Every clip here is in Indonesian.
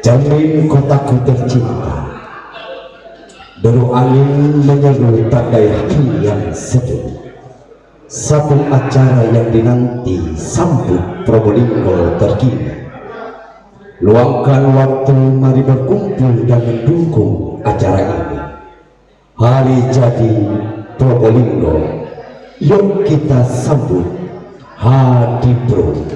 Cermin kotaku tercinta, deru angin menyeru tandai hati yang seduh. Satu acara yang dinanti sambut Probolinggo terkini. Luangkan waktu, mari berkumpul dan mendukung acara ini. Hari jadi Probolinggo, yuk kita sambut Hadipro.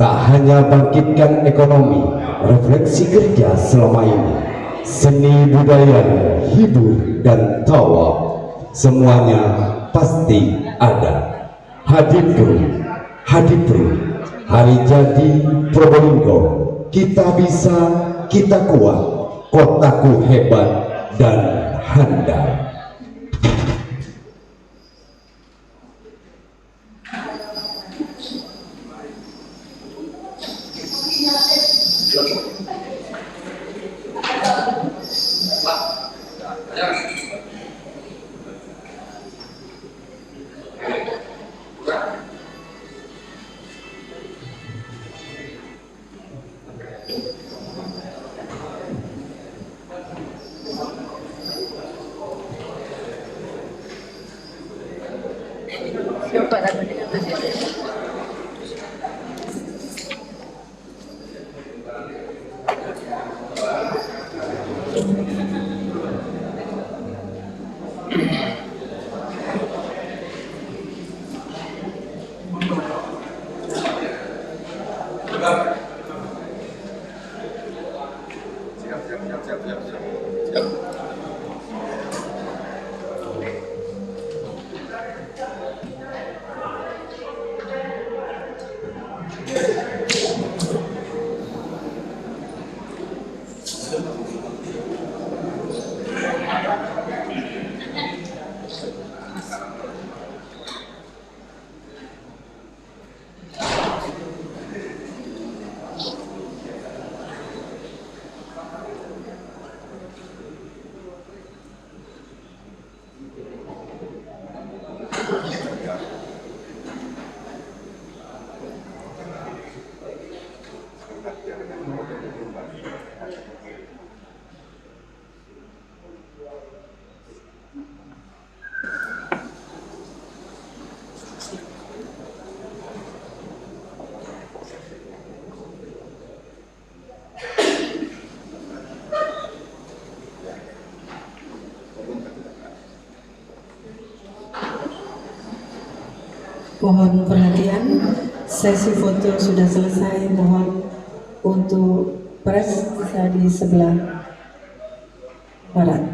Tak hanya bangkitkan ekonomi, refleksi kerja selama ini, seni budaya, hibur dan tawa, semuanya pasti ada. Hadipro, hari jadi Probolinggo. Kita bisa, kita kuat, kotaku hebat dan handal. Mohon perhatian, sesi foto sudah selesai. Mohon untuk pres bisa di sebelah barat.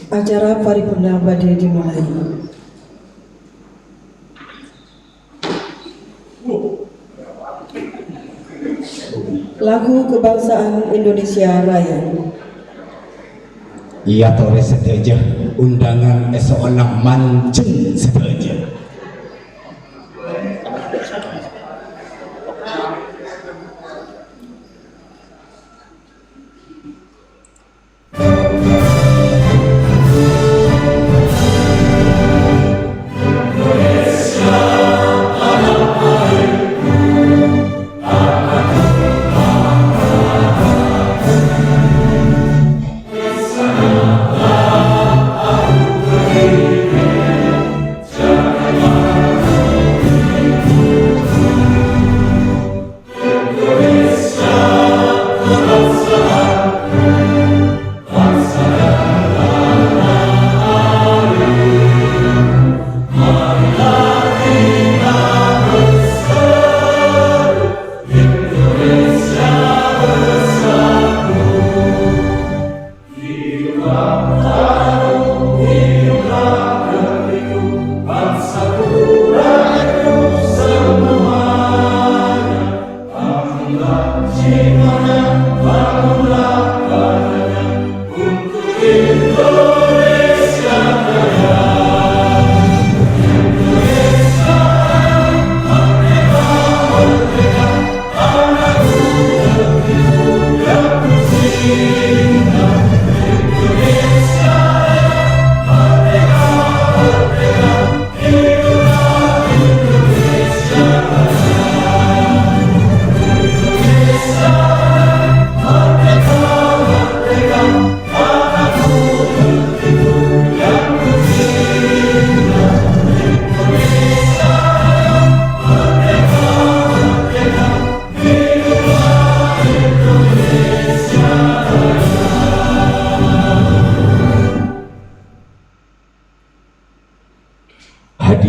Acara paripurna badhe dimulai. Lagu kebangsaan Indonesia Raya. Ia tore seteja undangan esoonang mancing seteja. Sa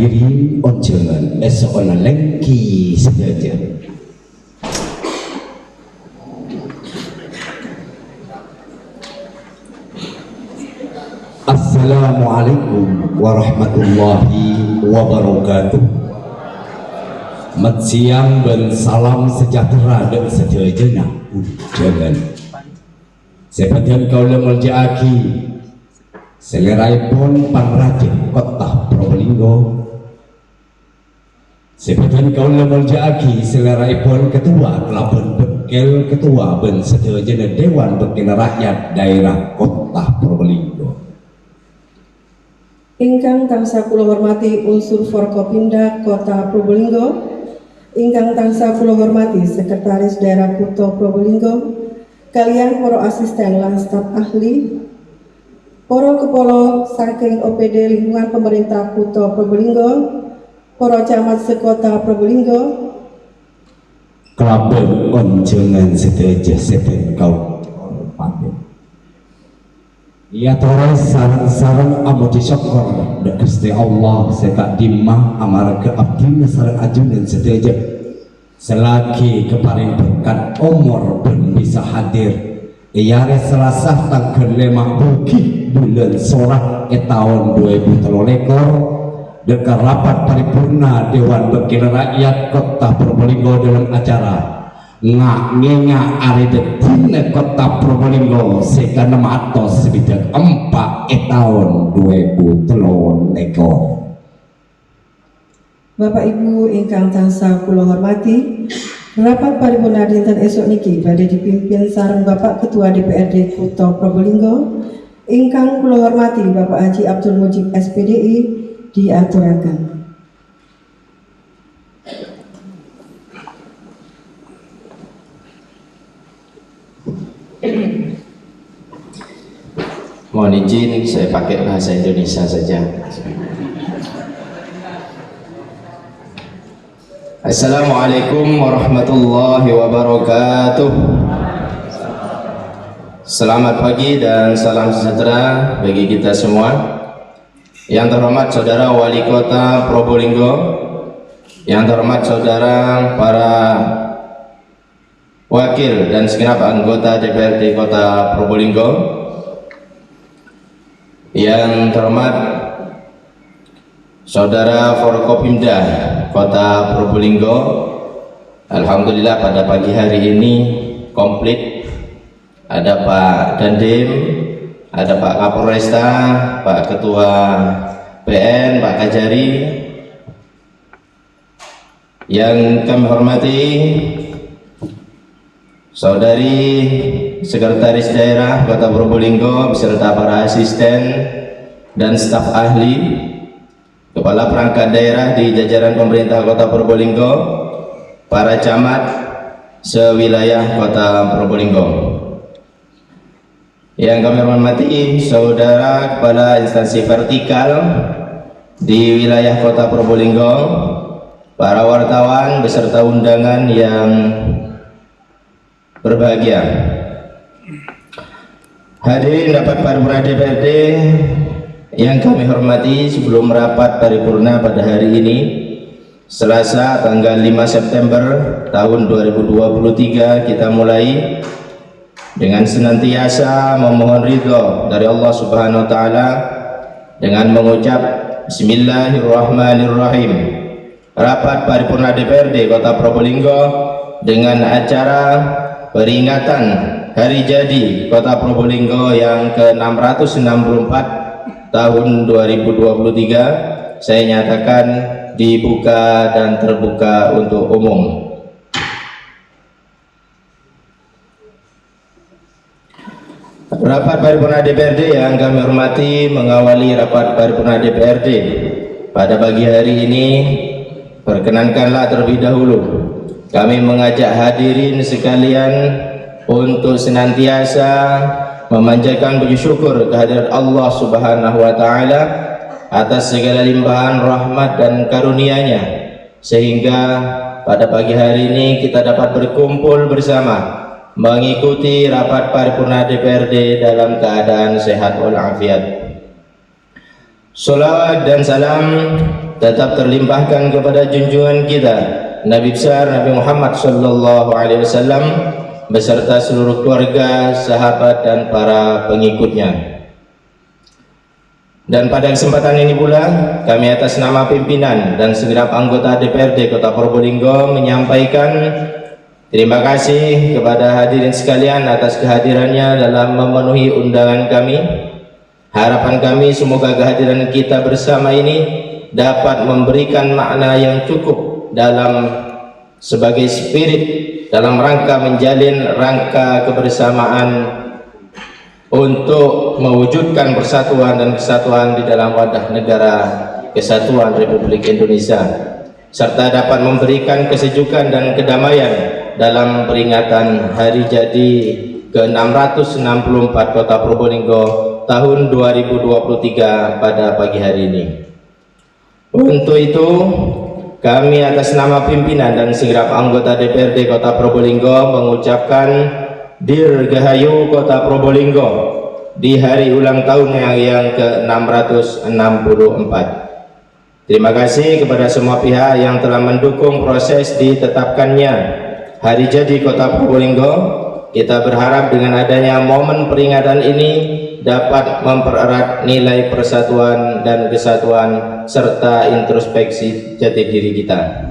hadirin undangan seorang lengki saja. Assalamualaikum warahmatullahi wabarakatuh. Mat siang dan salam sejahtera dan sejahtera undangan. Seperti kau lemuljaaki seleraipun Pangrajin Kota Probolinggo. Seperti kau lemuljaaki seleraipun Ketua Kelabun Bekel Ketua ben sejahtera Dewan Bekil Rakyat Daerah Kota Probolinggo. Ingkang tansah kula hormati unsur Forkopimda Kota Probolinggo, ingkang tansah kula hormati Sekretaris Daerah Kota Probolinggo, kalian para asisten lan staf ahli, para kepala saking OPD lingkungan pemerintah Kota Probolinggo, para camat sekota Probolinggo, Kelabun undangan sedaja sepen kau hormati. Ya terus sarang-sarang amu disyukur dan Gusti Allah sekak dimah amar ke abdina sarang ajunan sedaja selagi keparing berkat umur pun bisa hadir iare Selasa tanggal 5 buki bulan Sorak tahun 2023 dekat rapat paripurna Dewan Bekil Rakyat Kota Probolinggo dalam acara ngak ari detina Kota Probolinggo sekana matos sebidak 4 tahun 2023. Bapak Ibu ingkang tansah kula hormati, rapat paripurna dinten esuk niki badhe dipimpin sareng Bapak Ketua DPRD Kota Probolinggo ingkang kula hormati Bapak Haji Abdul Mujib SPDI diaturaken. Mohon izin saya pakai bahasa Indonesia saja. Assalamualaikum warahmatullahi wabarakatuh. Selamat pagi dan salam sejahtera bagi kita semua. Yang terhormat Saudara Wali Kota Probolinggo, yang terhormat Saudara para wakil dan segenap anggota DPRD Kota Probolinggo, yang terhormat Saudara Forkopimda Kota Probolinggo. Alhamdulillah pada pagi hari ini komplit. Ada Pak Dandim, ada Pak Kapolresta, Pak Ketua PN, Pak Kajari. Yang kami hormati Saudari Sekretaris Daerah Kota Probolinggo beserta para asisten dan staf ahli, kepala perangkat daerah di jajaran pemerintah Kota Probolinggo, para camat sewilayah Kota Probolinggo. Yang kami hormati Saudara Kepala Instansi Vertikal di wilayah Kota Probolinggo, para wartawan beserta undangan yang berbahagia. Hadirin rapat paripurna DPRD yang kami hormati, sebelum rapat paripurna pada hari ini Selasa tanggal 5 September tahun 2023 kita mulai dengan senantiasa memohon ridho dari Allah Subhanahu wa taala dengan mengucap Bismillahirrahmanirrahim. Rapat paripurna DPRD Kota Probolinggo dengan acara peringatan Hari Jadi Kota Probolinggo yang ke-664 tahun 2023 saya nyatakan dibuka dan terbuka untuk umum. Rapat paripurna DPRD yang kami hormati, mengawali rapat paripurna DPRD pada pagi hari ini, perkenankanlah terlebih dahulu kami mengajak hadirin sekalian untuk senantiasa memanjatkan puji syukur kehadirat Allah Subhanahu wa taala atas segala limpahan rahmat dan karunia-Nya, sehingga pada pagi hari ini kita dapat berkumpul bersama mengikuti rapat paripurna DPRD dalam keadaan sehat walafiat. Salawat dan salam tetap terlimpahkan kepada junjungan kita Nabi besar Nabi Muhammad sallallahu alaihi wasallam beserta seluruh keluarga, sahabat dan para pengikutnya. Dan pada kesempatan ini pula kami atas nama pimpinan dan segenap anggota DPRD Kota Probolinggo menyampaikan terima kasih kepada hadirin sekalian atas kehadirannya dalam memenuhi undangan kami. Harapan kami semoga kehadiran kita bersama ini dapat memberikan makna yang cukup dalam sebagai spirit dalam rangka menjalin rangka kebersamaan untuk mewujudkan persatuan dan kesatuan di dalam wadah negara kesatuan Republik Indonesia, serta dapat memberikan kesejukan dan kedamaian dalam peringatan hari jadi ke-664 Kota Probolinggo tahun 2023 pada pagi hari ini. Untuk itu, kami atas nama pimpinan dan segenap anggota DPRD Kota Probolinggo mengucapkan Dirgahayu Kota Probolinggo di hari ulang tahun yang ke-664. Terima kasih kepada semua pihak yang telah mendukung proses ditetapkannya hari jadi Kota Probolinggo. Kita berharap dengan adanya momen peringatan ini dapat mempererat nilai persatuan dan kesatuan serta introspeksi jati diri kita.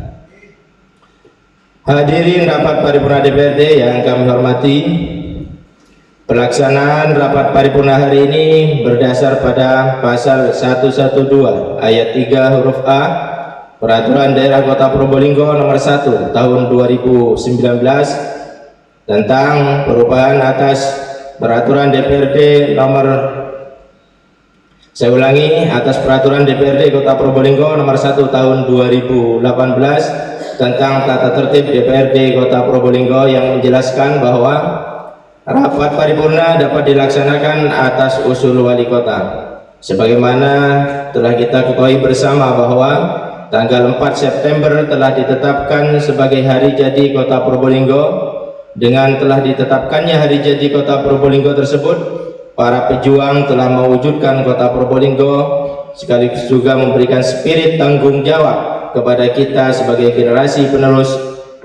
Hadirin rapat paripurna DPRD yang kami hormati, pelaksanaan rapat paripurna hari ini berdasar pada pasal 112 ayat 3 huruf A Peraturan Daerah Kota Probolinggo nomor 1 tahun 2019 tentang perubahan atas Peraturan DPRD atas Peraturan DPRD Kota Probolinggo nomor 1 tahun 2018 tentang tata tertib DPRD Kota Probolinggo yang menjelaskan bahwa rapat paripurna dapat dilaksanakan atas usul wali kota. Sebagaimana telah kita ketahui bersama bahwa tanggal 4 September telah ditetapkan sebagai hari jadi Kota Probolinggo. Dengan telah ditetapkannya hari jadi Kota Probolinggo tersebut, para pejuang telah mewujudkan Kota Probolinggo sekaligus juga memberikan spirit tanggung jawab kepada kita sebagai generasi penerus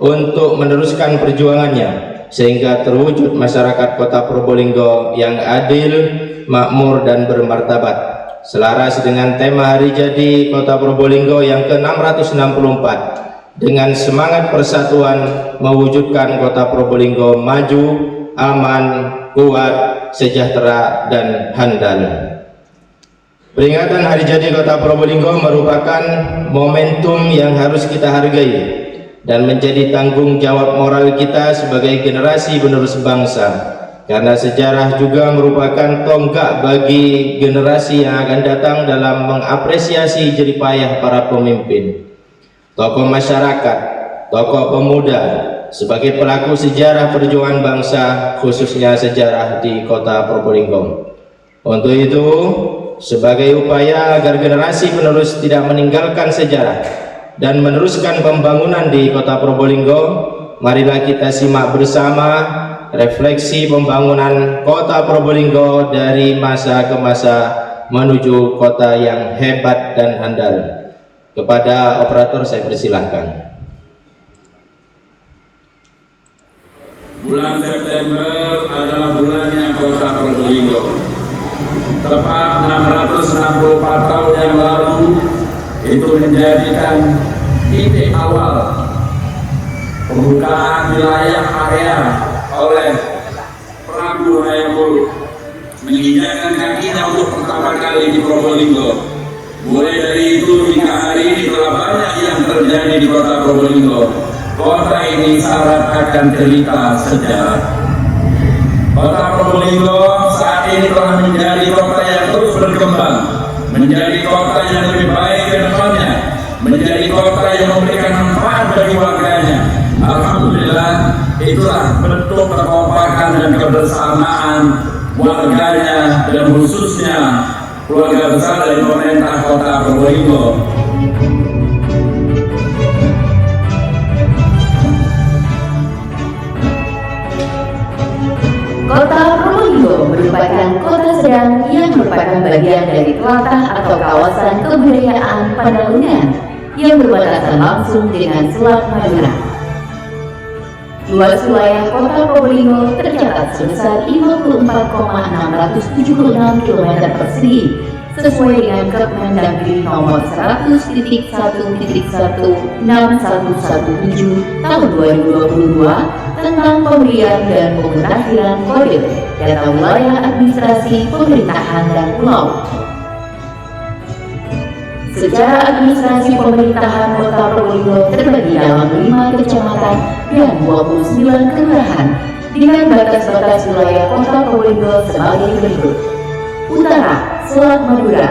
untuk meneruskan perjuangannya sehingga terwujud masyarakat Kota Probolinggo yang adil, makmur dan bermartabat. Selaras dengan tema hari jadi Kota Probolinggo yang ke-664 dengan semangat persatuan mewujudkan Kota Probolinggo maju, aman, kuat, sejahtera dan handal. Peringatan hari jadi Kota Probolinggo merupakan momentum yang harus kita hargai dan menjadi tanggung jawab moral kita sebagai generasi penerus bangsa, karena sejarah juga merupakan tonggak bagi generasi yang akan datang dalam mengapresiasi jerih payah para pemimpin, tokoh masyarakat, tokoh pemuda sebagai pelaku sejarah perjuangan bangsa, khususnya sejarah di Kota Probolinggo. Untuk itu, sebagai upaya agar generasi penerus tidak meninggalkan sejarah dan meneruskan pembangunan di Kota Probolinggo, marilah kita simak bersama refleksi pembangunan Kota Probolinggo dari masa ke masa menuju kota yang hebat dan handal. Kepada operator saya persilahkan. Bulan September adalah bulannya Kota Probolinggo. Tepat 664 tahun yang lalu itu menjadikan titik awal pembukaan wilayah area oleh Prabu Hayam menginjakkan kakinya untuk pertama kali di Probolinggo. Mulai dari itu hingga hari ini telah banyak yang terjadi di Kota Probolinggo. Kota ini syarat akan cerita sejarah. Kota Probolinggo saat ini telah menjadi kota yang terus berkembang, menjadi kota yang lebih baik ke depannya, menjadi kota yang memberikan manfaat bagi warganya. Alhamdulillah, itulah bentuk kekompakan dan kebersamaan warganya dan khususnya keluarga besar dari pemerintah Kota Probolinggo. Kota Probolinggo Probolinggo merupakan kota sedang yang merupakan bagian dari telatah atau kawasan kebudayaan Pandalungan yang berbatasan langsung dengan Selat Madura. Luas wilayah kota Probolinggo tercatat sebesar 54,676 km persegi sesuai dengan Kemendagri nomor 100.1.1617 tahun 2022 tentang pemberian dan pemutakhiran kode data wilayah administrasi pemerintahan dan pulau. Secara administrasi pemerintahan kota Probolinggo terbagi dalam 5 kecamatan dan 29 kelurahan dengan batas-batas wilayah kota Probolinggo sebagai berikut. Utara, Selat Madura.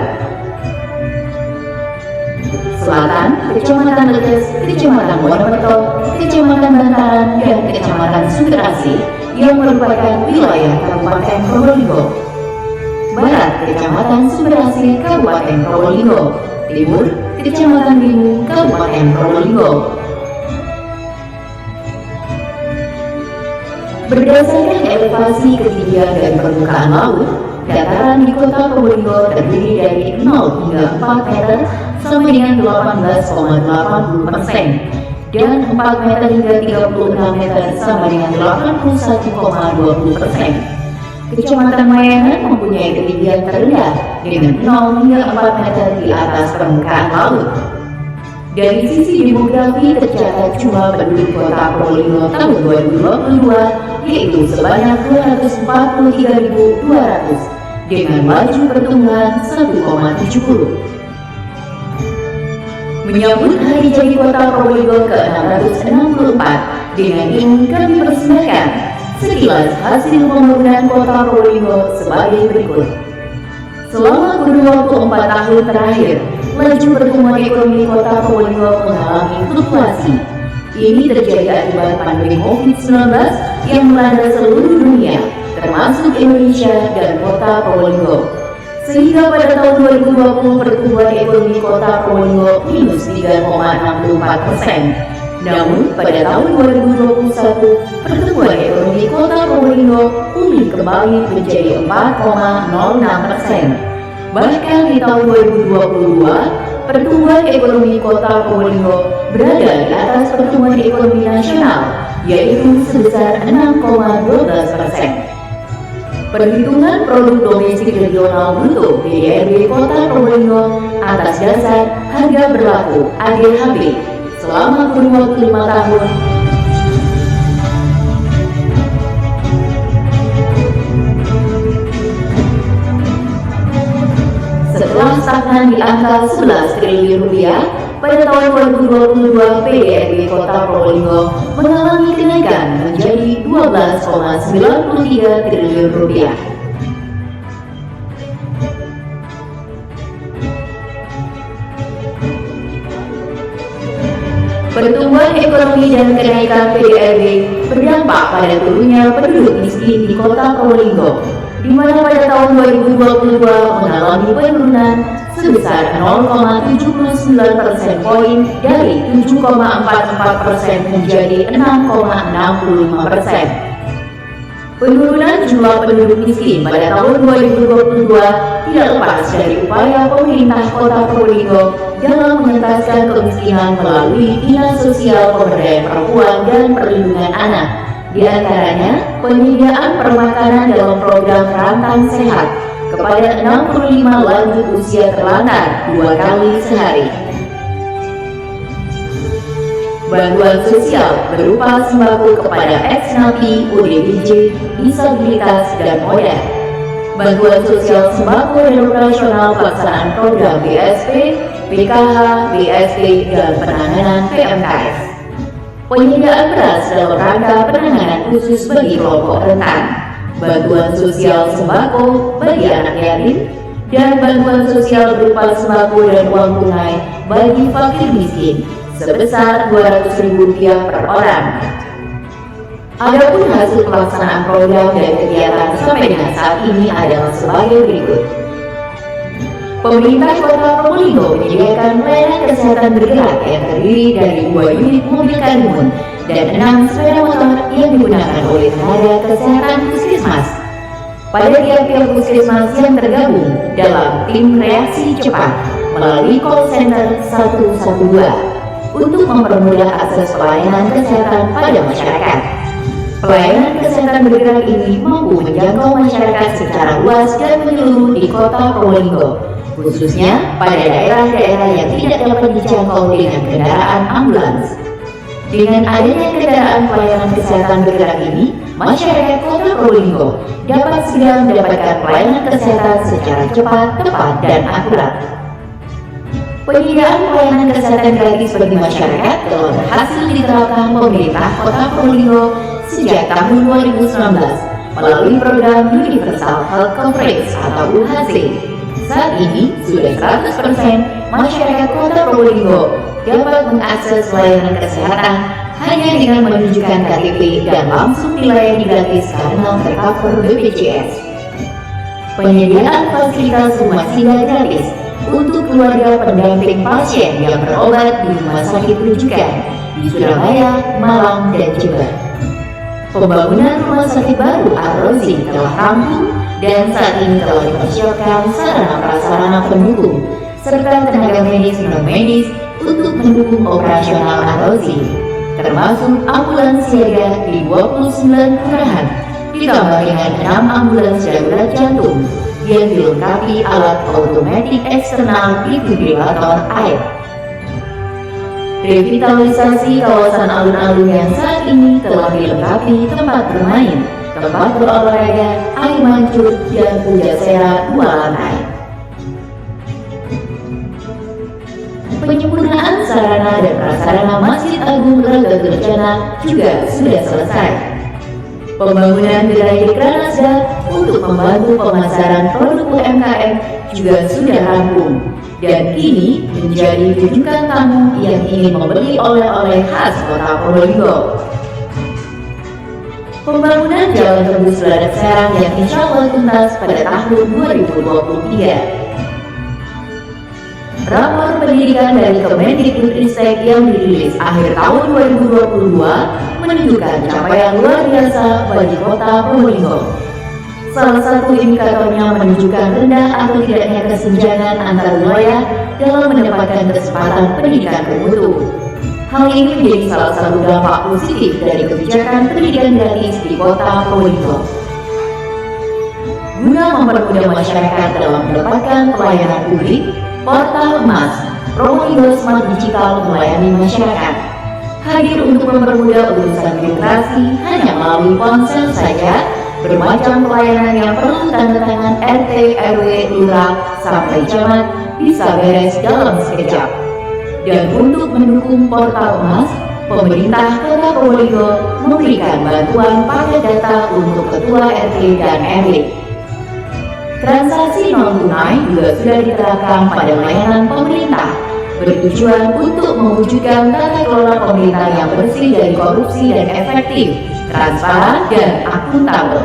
Selatan, Kecamatan Leges, Kecamatan Wonomerto, Kecamatan Bantaran, dan Kecamatan Sumber Asih yang merupakan wilayah Kabupaten Probolinggo. Barat, Kecamatan Sumber Asih, Kabupaten Probolinggo. Timur, Kecamatan Bingung, Kabupaten Probolinggo. Berdasarkan elevasi, ketinggian, dan permukaan laut, dataran di kota Probolinggo terdiri dari 0 hingga 4 meter sama dengan 18,80% dan 4 meter hingga 36 meter sama dengan 81,20%. Kecamatan Mayangan mempunyai ketinggian terendah dengan 0 hingga 4 meter di atas permukaan laut. Dari sisi demografi tercatat jumlah penduduk kota Probolinggo tahun 2022 yaitu sebanyak 243.200 dengan laju pertumbuhan 1,70. Menyambut hari jadi kota Probolinggo ke-664 dengan ini kami persembahkan sekilas hasil pembangunan kota Probolinggo sebagai berikut. Selama kurun waktu 4 tahun terakhir, laju pertumbuhan ekonomi kota Probolinggo mengalami fluktuasi. Ini terjadi akibat pandemi COVID-19 yang melanda seluruh dunia, termasuk Indonesia dan kota Probolinggo. Sehingga pada tahun 2020 pertumbuhan ekonomi kota Probolinggo minus 3,64%. Namun pada tahun 2021 pertumbuhan ekonomi kota Probolinggo pulih kembali menjadi 4,06%. Bahkan di tahun 2022 pertumbuhan ekonomi kota Probolinggo berada di atas pertumbuhan ekonomi nasional, yaitu sebesar 6,12%. Perhitungan produk domestik regional bruto PDRB kota Probolinggo atas dasar harga berlaku AGHB selama kurun waktu 5 tahun setelah stagnan di angka 11 triliun rupiah. Pada tahun 2022, PDRB Kota Probolinggo mengalami kenaikan menjadi 12,93 triliun rupiah. Pertumbuhan ekonomi dan kenaikan PDRB berdampak pada turunnya penduduk miskin di Kota Probolinggo, di mana pada tahun 2022 mengalami penurunan sebesar 0,79% poin dari 7,44% menjadi 6,65%. Penurunan jumlah penduduk miskin pada tahun 2022 tidak lepas dari upaya pemerintah Kota Probolinggo dalam mengentaskan kemiskinan melalui Dinas Sosial Pemberdayaan Perempuan dan Perlindungan Anak, di antaranya penyediaan permakanan dalam program Rantang Sehat kepada 65 lanjut usia terlantar 2 kali sehari. Bantuan sosial berupa sembako kepada ex-napi, ODGJ, disabilitas, dan moda. Bantuan sosial sembako dan operasional pelaksanaan program BSP, PKH, BST, dan penanganan PMKS. Penyediaan beras dalam rangka penanganan khusus bagi kelompok rentan. Bantuan sosial sembako bagi anak yatim, dan bantuan sosial berupa sembako dan uang tunai bagi fakir miskin sebesar Rp200.000 per orang. Adapun hasil pelaksanaan program dan kegiatan sampai dengan saat ini adalah sebagai berikut. Pemerintah Kota Probolinggo menyediakan layanan kesehatan bergerak yang terdiri dari 2 unit mobil karimun dan 6 sepeda motor yang digunakan oleh tenaga kesehatan puskesmas. pada tiap-tiap puskesmas yang tergabung dalam tim reaksi cepat melalui call center 112 untuk mempermudah akses pelayanan kesehatan pada masyarakat. Pelayanan kesehatan bergerak ini mampu menjangkau masyarakat secara luas dan menyeluruh di kota Probolinggo, khususnya pada daerah-daerah yang tidak dapat dijangkau dengan kendaraan ambulans. Dengan adanya kendaraan pelayanan kesehatan bergerak ini, masyarakat kota Probolinggo dapat segera mendapatkan pelayanan kesehatan secara cepat, tepat, dan akurat. Penyediaan pelayanan kesehatan gratis bagi masyarakat telah berhasil diterapkan pemerintah kota Probolinggo sejak tahun 2019 melalui program Universal Health Coverage atau UHC. Saat ini, sudah 100% masyarakat kota Probolinggo dapat mengakses layanan kesehatan hanya dengan menunjukkan KTP dan langsung dilayani gratis karena tercover BPJS. Penyediaan fasilitas rumah singgah gratis untuk keluarga pendamping pasien yang berobat di rumah sakit rujukan di Surabaya, Malang, dan Jember. Pembangunan rumah sakit baru Ar-Razi telah rampung dan saat ini telah dipersiapkan sarana prasarana pendukung serta tenaga medis non-medis untuk mendukung operasional Ar-Razi, termasuk ambulans siaga di 29 kelurahan, ditambah dengan 6 ambulans darurat jantung yang dilengkapi alat otomatik eksternal defibrilator air. Revitalisasi kawasan alun-alun yang saat ini telah dilengkapi tempat bermain, tempat berolahraga, air mancur, dan pujasera 2 lantai. Penyempurnaan sarana dan prasarana Masjid Agung Lembaga Kencana juga sudah selesai. Pembangunan gerai Kranasda untuk membantu pemasaran produk UMKM juga sudah rampung dan kini menjadi rujukan tamu yang ingin membeli oleh-oleh khas kota Probolinggo. Pembangunan jalan tembus Barat Serang yang insya Allah tuntas pada tahun 2023. Rapor pendidikan dari Kemendikbudristek yang dirilis akhir tahun 2022 menunjukkan capaian luar biasa bagi kota Probolinggo. Salah satu indikatornya menunjukkan rendah atau tidaknya kesenjangan antar wilayah dalam mendapatkan kesempatan pendidikan bermutu. Hal ini menjadi salah satu dampak positif dari kebijakan pendidikan gratis di kota Probolinggo. Guna mempermudah masyarakat dalam mendapatkan pelayanan publik, Portal Emas Probolinggo Smart Digital melayani masyarakat. Hadir untuk mempermudah urusan birokrasi hanya melalui ponsel saja, bermacam pelayanan yang perlu tanda tangan RT, RW, lurah, sampai camat bisa beres dalam sekejap. Dan untuk mendukung Portal Emas, pemerintah Kota Probolinggo memberikan bantuan paket data untuk ketua RT dan RW. Transaksi non-tunai juga sudah diterapkan pada layanan pemerintah, bertujuan untuk mewujudkan tata kelola pemerintah yang bersih dari korupsi dan efektif, transparan, dan akuntabel.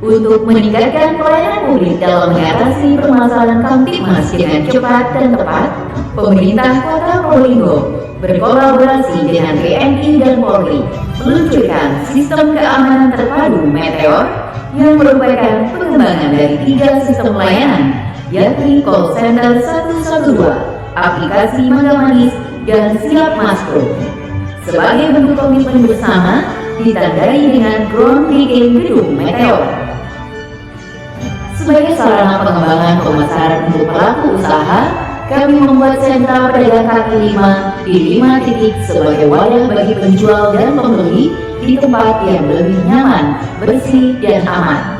Untuk meningkatkan pelayanan publik dalam mengatasi permasalahan Kamtibmas dengan cepat dan tepat, pemerintah Kota Probolinggo berkolaborasi dengan TNI dan Polri meluncurkan sistem keamanan terpadu Meteor yang merupakan pengembangan dari 3 sistem layanan, yakni call center 112, aplikasi Mangga Manis, dan Siap Mas Pro. Sebagai bentuk komitmen bersama, ditandai dengan groundbreaking gedung Meteor. Sebagai sarana pengembangan pemasaran untuk pelaku usaha, kami membuat sentra pedagang kaki lima di 5 titik sebagai wadah bagi penjual dan pembeli di tempat yang lebih nyaman, bersih, dan aman.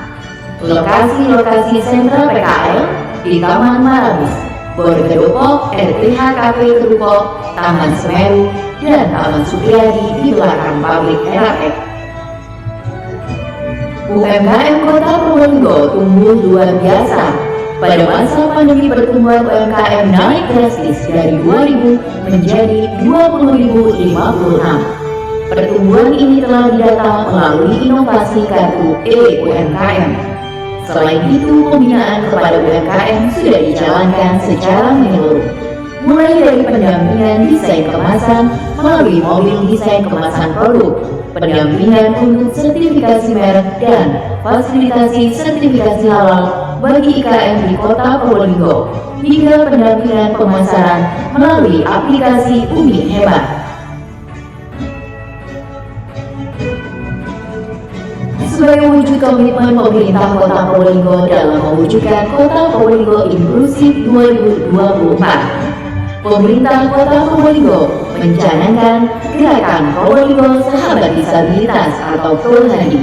Lokasi-lokasi sentra PKL di Taman Marabis, Bor Kedopok, RTH Cafe Kedopok, Taman Semeru, dan Taman Supriyadi di belakang pabrik RAF. UMKM Kota Probolinggo tumbuh luar biasa. Pada masa pandemi pertumbuhan UMKM naik drastis dari 2.000 menjadi 20.056. Pertumbuhan ini telah didata melalui inovasi kartu UMKM. Selain itu, pembinaan kepada UMKM sudah dijalankan secara menyeluruh, mulai dari pendampingan desain kemasan melalui mobil desain kemasan produk, pendampingan untuk sertifikasi merek dan fasilitasi sertifikasi halal bagi IKM di Kota Probolinggo, hingga pendampingan pemasaran melalui aplikasi Umi Hebat. Sebagai wujud komitmen pemerintah Kota Probolinggo dalam mewujudkan Kota Probolinggo Inklusif 2024, pemerintah Kota Probolinggo mencanangkan gerakan Probolinggo Sahabat Disabilitas atau PROHADI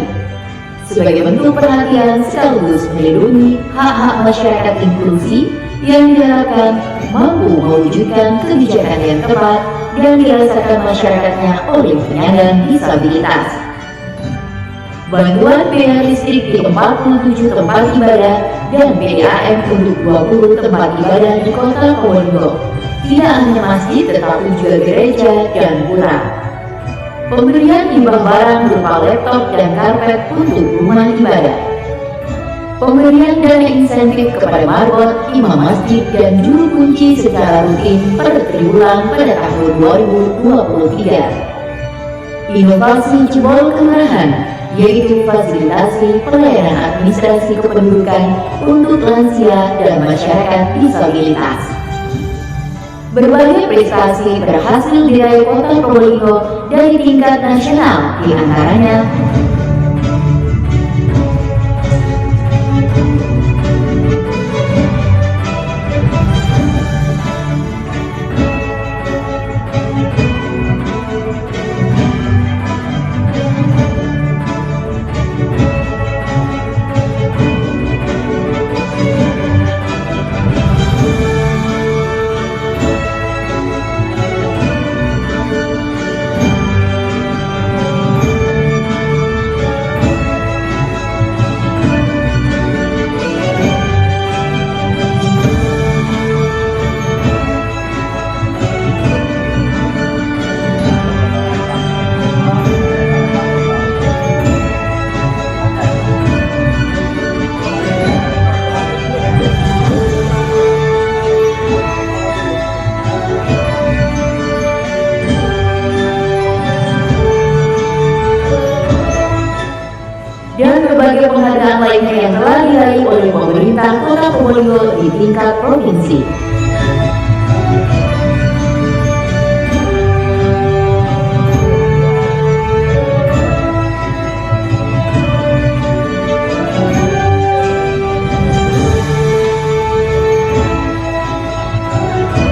sebagai bentuk perhatian sekaligus melindungi hak-hak masyarakat inklusi yang diharapkan mampu mewujudkan kebijakan yang tepat dan dirasakan masyarakatnya oleh penyandang disabilitas. Bantuan biaya listrik di 47 tempat ibadah dan PDAM untuk 20 tempat ibadah di Kota Probolinggo, tidak hanya masjid tetapi juga gereja dan pura. Pemberian imbang barang berupa laptop dan karpet untuk rumah ibadah. Pemberian dana insentif kepada marbot, imam masjid dan juru kunci secara rutin per triwulan pada tahun 2023. Inovasi jebol kelurahan, yaitu fasilitasi pelayanan administrasi kependudukan untuk lansia dan masyarakat disabilitas. Berbagai prestasi berhasil diraih Kota Probolinggo dari tingkat nasional, di antaranya dan berbagai penghargaan lainnya yang telah diraih oleh pemerintah Kota Probolinggo di tingkat provinsi.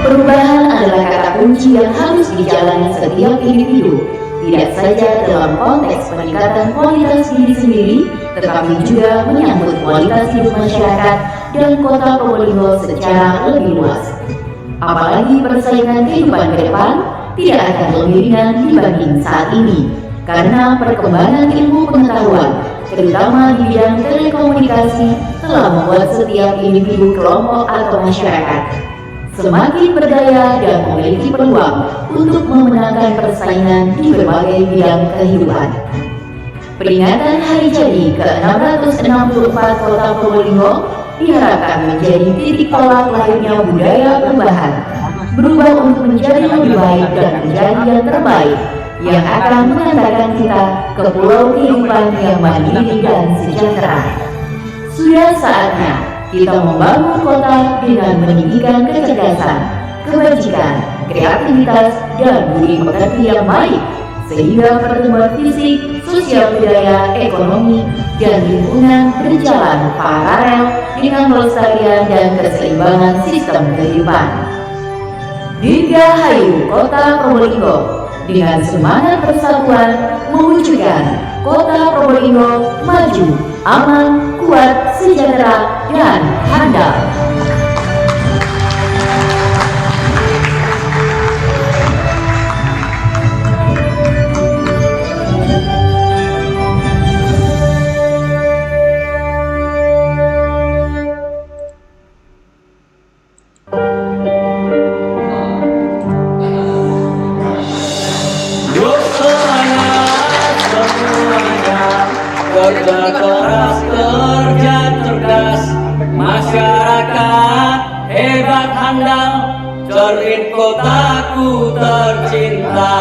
Perubahan adalah kata kunci yang harus dijalani setiap individu, tidak saja dalam konteks peningkatan kualitas diri sendiri, tetapi juga menyangkut kualitas hidup masyarakat dan Kota Probolinggo secara lebih luas. Apalagi persaingan kehidupan ke depan tidak akan lebih ringan dibanding saat ini, karena perkembangan ilmu pengetahuan, terutama di bidang telekomunikasi, telah membuat setiap individu, kelompok atau masyarakat semakin berdaya dan memiliki peluang untuk memenangkan persaingan di berbagai bidang kehidupan. Peringatan hari jadi ke-664 Kota Probolinggo diharapkan menjadi titik tolak lahirnya budaya perubahan, berubah untuk menjadi lebih baik dan menjadi yang terbaik, yang akan mengantarkan kita ke pulau kehidupan yang mandiri dan sejahtera. Sudah saatnya kita membangun kota dengan meninggikan kecerdasan, kebajikan, kreativitas, dan budi pekerti yang baik, sehingga pertumbuhan fisik, sosial budaya, ekonomi, dan lingkungan berjalan paralel dengan pelestarian dan keseimbangan sistem kehidupan. Dirgahayu Kota Probolinggo, dengan semangat persatuan mewujudkan Kota Probolinggo maju, aman, kuat, sejahtera, dan handal. Kerja keras, kerja cerdas, masyarakat hebat handal, cermin kotaku tercinta.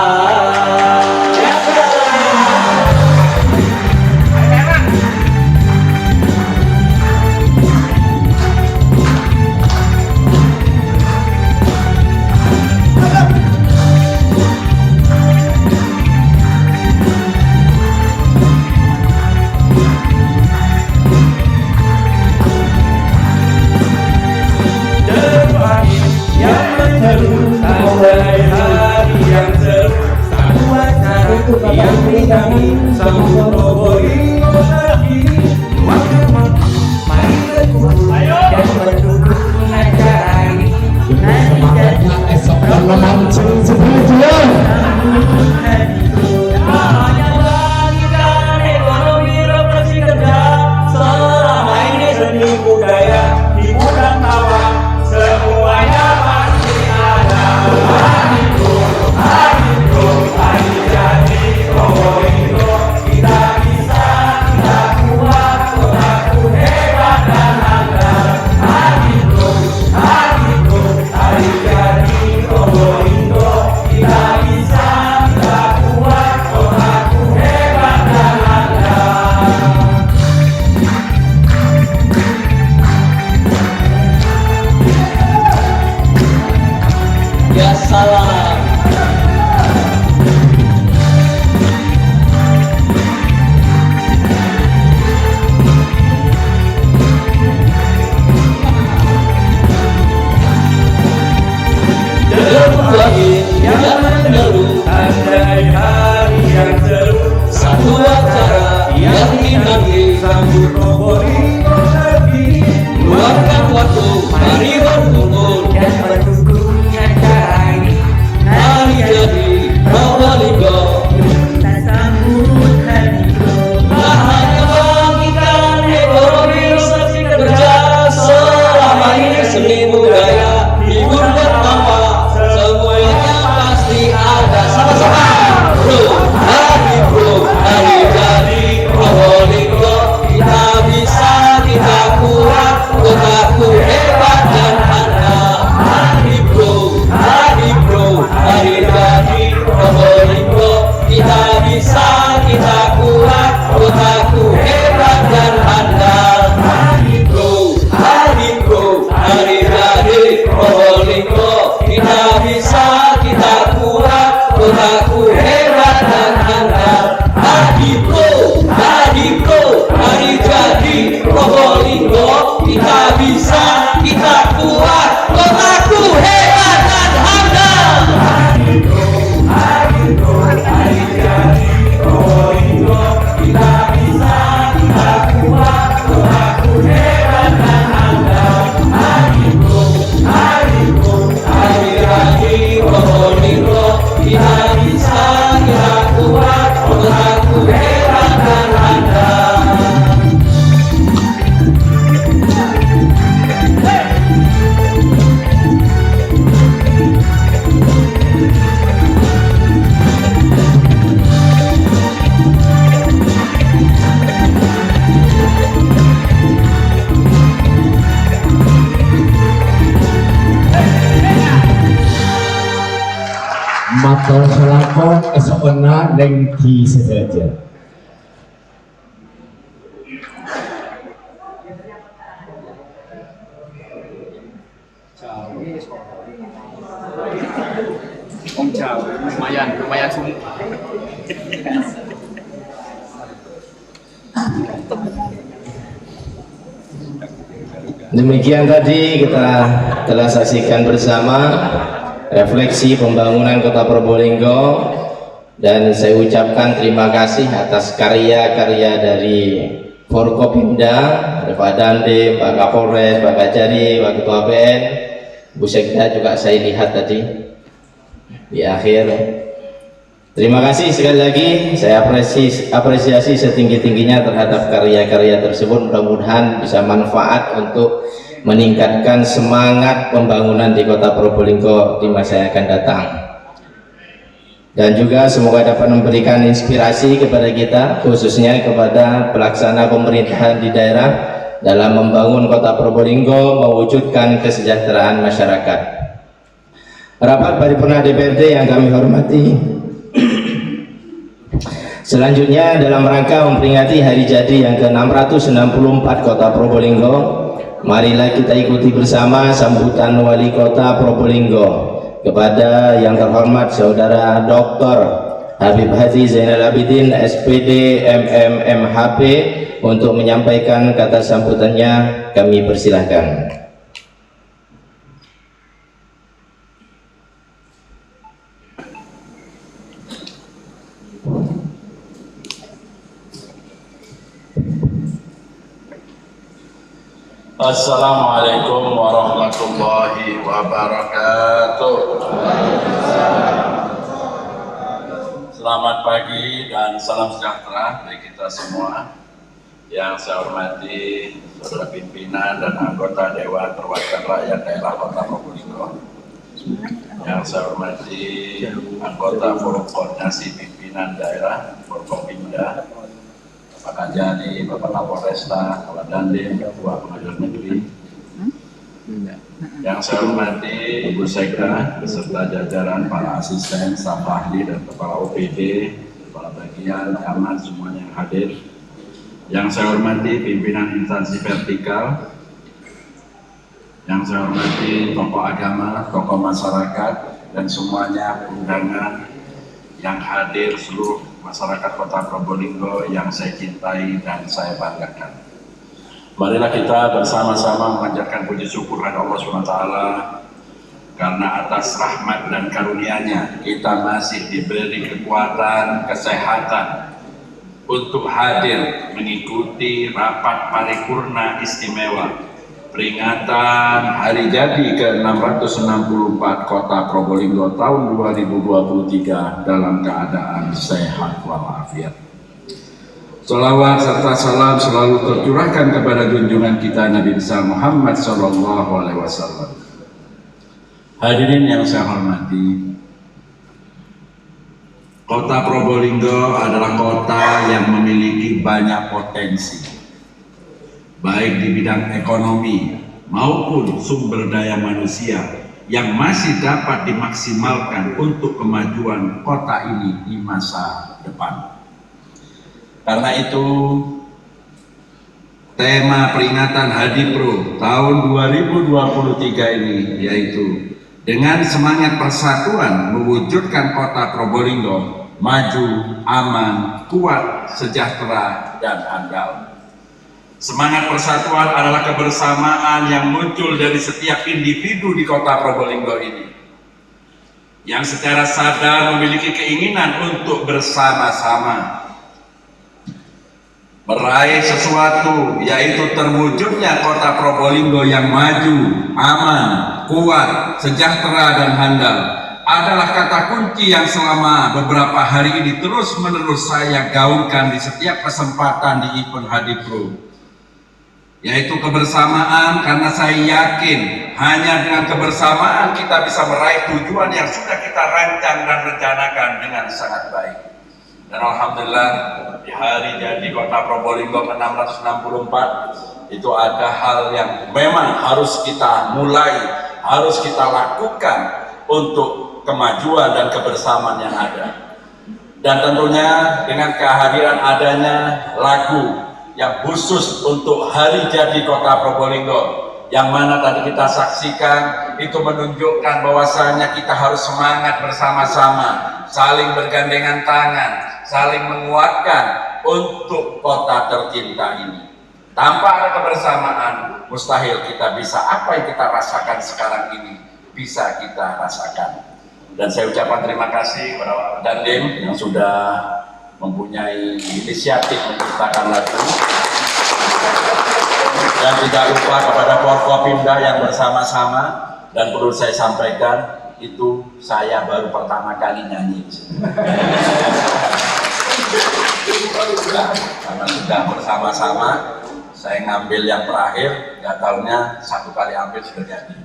matur selakon esokna neng di sedaja. Om Chow, lumayan sungguh. Demikian tadi kita telah saksikan bersama refleksi pembangunan Kota Probolinggo, dan saya ucapkan terima kasih atas karya-karya dari Forkopimda, ada Pak Dandim, Pak Kapolres, Pak Kajari, Pak Ketua PN, Bu Sekda juga saya lihat tadi di akhir. Terima kasih sekali lagi, saya apresiasi setinggi-tingginya terhadap karya-karya tersebut. Mudah-mudahan bisa manfaat untuk meningkatkan semangat pembangunan di Kota Probolinggo di masa yang akan datang. Dan juga semoga dapat memberikan inspirasi kepada kita, khususnya kepada pelaksana pemerintahan di daerah dalam membangun Kota Probolinggo, mewujudkan kesejahteraan masyarakat. Rapat Paripurna DPRD yang kami hormati, selanjutnya dalam rangka memperingati hari jadi yang ke-664 Kota Probolinggo, marilah kita ikuti bersama sambutan Wali Kota Probolinggo kepada yang terhormat Saudara Dr. Habib Haji Zainal Abidin SPD MMMHP untuk menyampaikan kata sambutannya. Kami persilahkan. Assalamualaikum warahmatullahi wabarakatuh. Selamat pagi dan salam sejahtera bagi kita semua. Yang saya hormati saudara pimpinan dan anggota Dewan Perwakilan Rakyat Daerah Kota Probolinggo. Yang saya hormati anggota Forum Koordinasi Pimpinan Daerah Forkopimda, Pak Kajari, Bapak Kapolresta, Pak Dandim, Ketua Pengadilan Negeri. Yang saya hormati Ibu Sekda beserta jajaran para asisten, staf ahli dan kepala OPD, kepala bagian, camat, semuanya yang hadir. Yang saya hormati pimpinan instansi vertikal. Yang saya hormati tokoh agama, tokoh masyarakat, dan semuanya undangan yang hadir, seluruh masyarakat Kota Probolinggo yang saya cintai dan saya banggakan. Marilah kita bersama-sama memanjatkan puji syukur kepada Allah SWT, karena atas rahmat dan karunia-Nya kita masih diberi kekuatan, kesehatan untuk hadir mengikuti rapat paripurna istimewa peringatan hari jadi ke-664 Kota Probolinggo tahun 2023 dalam keadaan sehat walafiat. Salawat serta salam selalu tercurahkan kepada junjungan kita Nabi besar Muhammad SAW. Hadirin yang saya hormati, Kota Probolinggo adalah kota yang memiliki banyak potensi, baik di bidang ekonomi maupun sumber daya manusia yang masih dapat dimaksimalkan untuk kemajuan kota ini di masa depan. Karena itu, tema peringatan Hadipro tahun 2023 ini yaitu dengan semangat persatuan mewujudkan Kota Probolinggo maju, aman, kuat, sejahtera, dan handal. Semangat persatuan adalah kebersamaan yang muncul dari setiap individu di Kota Probolinggo ini, yang secara sadar memiliki keinginan untuk bersama-sama meraih sesuatu, yaitu terwujudnya Kota Probolinggo yang maju, aman, kuat, sejahtera, dan handal adalah kata kunci yang selama beberapa hari ini terus-menerus saya gaungkan di setiap kesempatan di event Hadipro, yaitu kebersamaan, karena saya yakin hanya dengan kebersamaan kita bisa meraih tujuan yang sudah kita rancang dan rencanakan dengan sangat baik. Dan alhamdulillah di hari jadi Kota Probolinggo ke-664 itu ada hal yang memang harus kita mulai, harus kita lakukan untuk kemajuan dan kebersamaan yang ada. Dan tentunya dengan kehadiran adanya lagu yang khusus untuk hari jadi Kota Probolinggo, yang mana tadi kita saksikan itu menunjukkan bahwasanya kita harus semangat bersama-sama, saling bergandengan tangan, saling menguatkan untuk kota tercinta ini. Tanpa ada kebersamaan, mustahil kita bisa apa yang kita rasakan sekarang ini bisa kita rasakan. Dan saya ucapkan terima kasih kepada Pak Dandim yang sudah mempunyai inisiatif menciptakan lagu. Dan tidak lupa kepada Forkopimda yang bersama-sama, dan perlu saya sampaikan, itu saya baru pertama kali nyanyi. Karena sudah bersama-sama, saya ngambil yang terakhir, nggak tahunya satu kali ambil sudah jadi.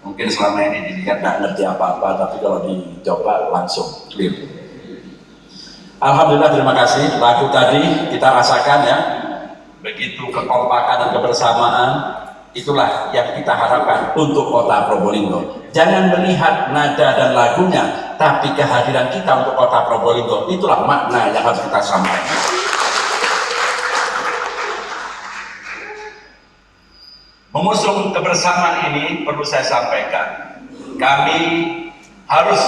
Mungkin selama ini dilihat nggak ngerti apa-apa, tapi kalau dicoba langsung clear. Alhamdulillah, terima kasih. Lagu tadi kita rasakan ya, begitu kekompakan dan kebersamaan, itulah yang kita harapkan untuk Kota Probolinggo. Jangan melihat nada dan lagunya, tapi kehadiran kita untuk Kota Probolinggo, itulah makna yang harus kita sampaikan. Mengusung kebersamaan ini perlu saya sampaikan, kami harus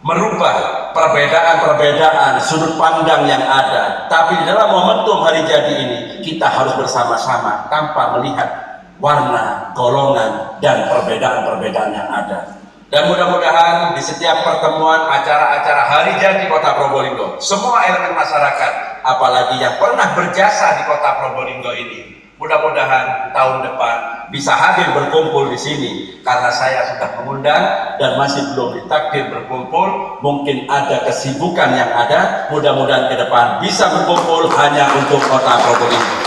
merubah perbedaan-perbedaan sudut pandang yang ada, tapi di dalam momentum hari jadi ini kita harus bersama-sama tanpa melihat warna, golongan, dan perbedaan-perbedaan yang ada. Dan mudah-mudahan di setiap pertemuan acara-acara hari jadi Kota Probolinggo, semua elemen masyarakat, apalagi yang pernah berjasa di Kota Probolinggo ini, mudah-mudahan tahun depan bisa hadir berkumpul di sini, karena saya sudah mengundang dan masih belum ditakdir berkumpul. Mungkin ada kesibukan yang ada, mudah-mudahan ke depan bisa berkumpul hanya untuk Kota Probolinggo.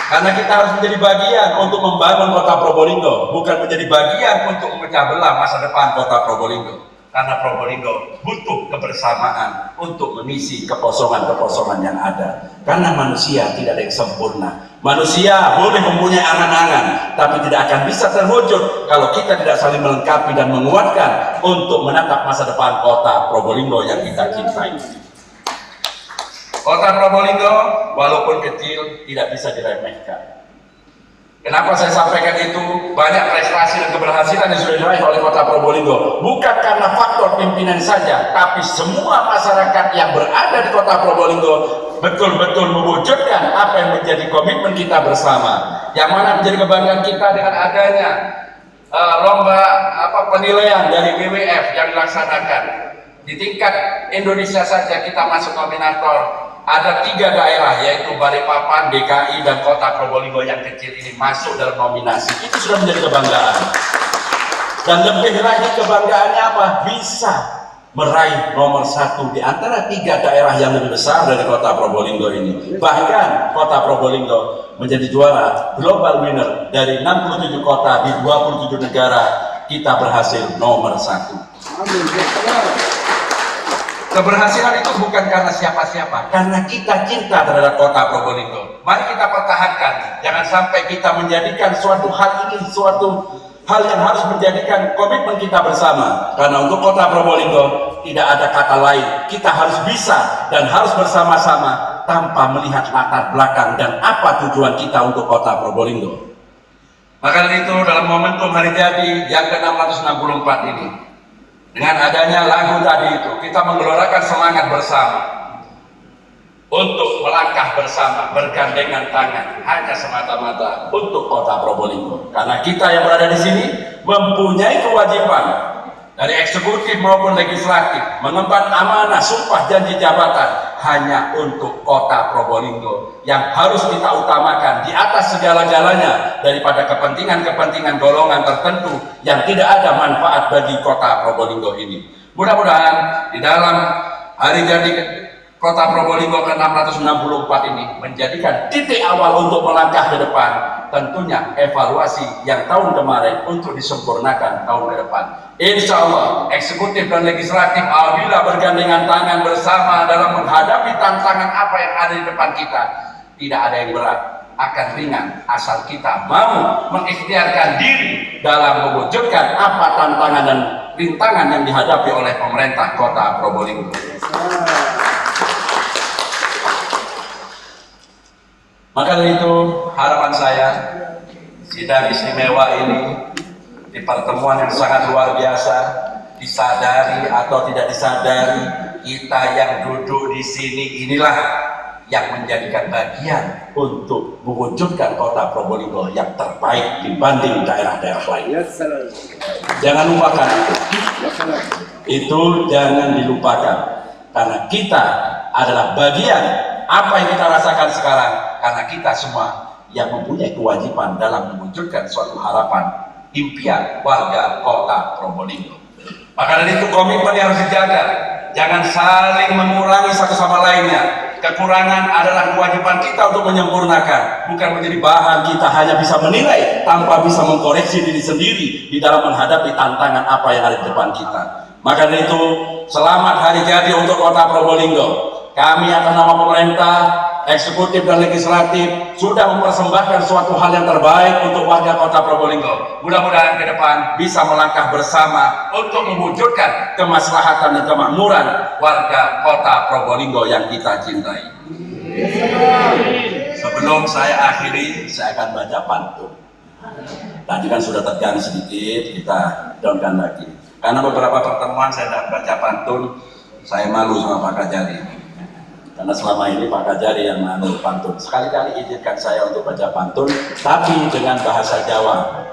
Karena kita harus menjadi bagian untuk membangun Kota Probolinggo, bukan menjadi bagian untuk memecah belah masa depan Kota Probolinggo. Karena Probolinggo butuh kebersamaan untuk mengisi kekosongan-kekosongan yang ada. Karena manusia tidak ada yang sempurna. Manusia boleh mempunyai angan-angan, tapi tidak akan bisa terwujud kalau kita tidak saling melengkapi dan menguatkan untuk menatap masa depan Kota Probolinggo yang kita cintai. Kota Probolinggo walaupun kecil tidak bisa diremehkan. Kenapa saya sampaikan itu? Banyak prestasi dan keberhasilan yang sudah diraih oleh Kota Probolinggo, bukan karena faktor pimpinan saja, tapi semua masyarakat yang berada di Kota Probolinggo betul-betul mewujudkan apa yang menjadi komitmen kita bersama, yang mana menjadi kebanggaan kita dengan adanya lomba penilaian dari WWF yang dilaksanakan. Di tingkat Indonesia saja kita masuk nominator. Ada 3 daerah, yaitu Balikpapan, DKI, dan Kota Probolinggo yang kecil ini masuk dalam nominasi. Itu sudah menjadi kebanggaan. Dan lebih lagi kebanggaannya apa? Bisa meraih nomor 1 di antara 3 daerah yang lebih besar dari Kota Probolinggo ini. Bahkan Kota Probolinggo menjadi juara global winner dari 67 kota di 27 negara. Kita berhasil nomor 1. Keberhasilan itu bukan karena siapa-siapa, karena kita cinta terhadap Kota Probolinggo. Mari kita pertahankan, jangan sampai kita menjadikan suatu hal ini suatu hal yang harus menjadikan komitmen kita bersama. Karena untuk Kota Probolinggo tidak ada kata lain, kita harus bisa dan harus bersama-sama tanpa melihat latar belakang dan apa tujuan kita untuk Kota Probolinggo. Maka dari itu dalam momentum hari jadi yang ke-664 ini, dengan adanya lagu tadi itu, kita menggelorakan semangat bersama untuk melangkah bersama, bergandengan tangan, hanya semata-mata untuk Kota Probolinggo. Karena kita yang berada di sini mempunyai kewajiban dari eksekutif maupun legislatif mengemban amanah sumpah janji jabatan hanya untuk Kota Probolinggo yang harus kita utamakan di atas segala-galanya daripada kepentingan-kepentingan golongan tertentu yang tidak ada manfaat bagi Kota Probolinggo ini. Mudah-mudahan di dalam hari jadi Kota Probolinggo ke-664 ini menjadikan titik awal untuk melangkah ke depan, tentunya evaluasi yang tahun kemarin untuk disempurnakan tahun ke depan. Insya Allah eksekutif dan legislatif apabila bergandengan tangan bersama dalam menghadapi tantangan apa yang ada di depan kita, tidak ada yang berat, akan ringan asal kita mau mengikhtiarkan diri dalam mewujudkan apa tantangan dan rintangan yang dihadapi oleh pemerintah Kota Probolinggo. Maka dari itu harapan saya sidang istimewa ini di pertemuan yang sangat luar biasa, disadari atau tidak disadari, kita yang duduk di sini inilah yang menjadikan bagian untuk mewujudkan Kota Probolinggo yang terbaik dibanding daerah-daerah lain. Jangan lupakan itu, jangan dilupakan, karena kita adalah bagian apa yang kita rasakan sekarang, karena kita semua yang mempunyai kewajiban dalam mewujudkan suatu harapan impian warga Kota Probolinggo. Maka dari itu komitmen yang harus dijaga, jangan saling mengurangi satu sama lainnya. Kekurangan adalah kewajiban kita untuk menyempurnakan, bukan menjadi bahan kita hanya bisa menilai tanpa bisa mengkoreksi diri sendiri di dalam menghadapi tantangan apa yang ada di depan kita. Maka dari itu, selamat hari jadi untuk Kota Probolinggo. Kami atas nama pemerintah, eksekutif dan legislatif sudah mempersembahkan suatu hal yang terbaik untuk warga Kota Probolinggo. Mudah-mudahan ke depan bisa melangkah bersama untuk mewujudkan kemaslahatan dan kemakmuran warga Kota Probolinggo yang kita cintai. Sebelum saya akhiri, saya akan baca pantun. Tadi kan sudah terganti sedikit, kita downkan lagi. Karena beberapa pertemuan saya tidak baca pantun, saya malu sama Pak Kajari. Karena selama ini Pak Kajari yang menganut pantun. Sekali-kali izinkan saya untuk baca pantun, tapi dengan bahasa Jawa.